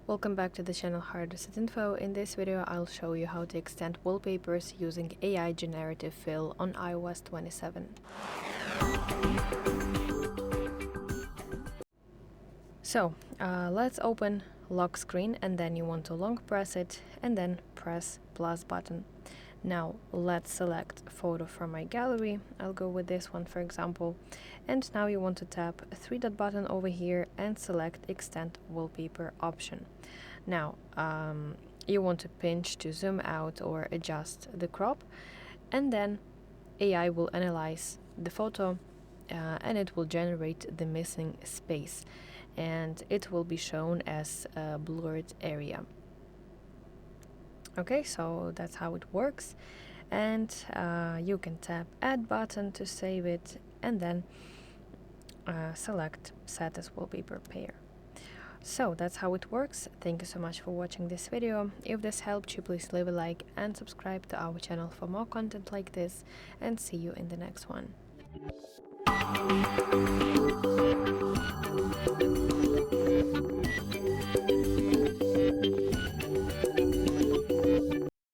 Welcome back to the channel HardReset.Info. In this video, I'll show you how to extend wallpapers using AI Generative Fill on iOS 27. So, let's open lock screen, and then you want to long press it and then press plus button. Now let's select a photo from my gallery. I'll go with this one, for example. And now you want to tap a three-dot button over here and select Extend Wallpaper option. Now you want to pinch to zoom out or adjust the crop, and then AI will analyze the photo and it will generate the missing space, and it will be shown as a blurred area. Okay, so that's how it works, and you can tap add button to save it, and then select set as wallpaper pair. So that's how it works. Thank you so much for watching this video. If this helped you, please leave a like and subscribe to our channel for more content like this, and see you in the next one.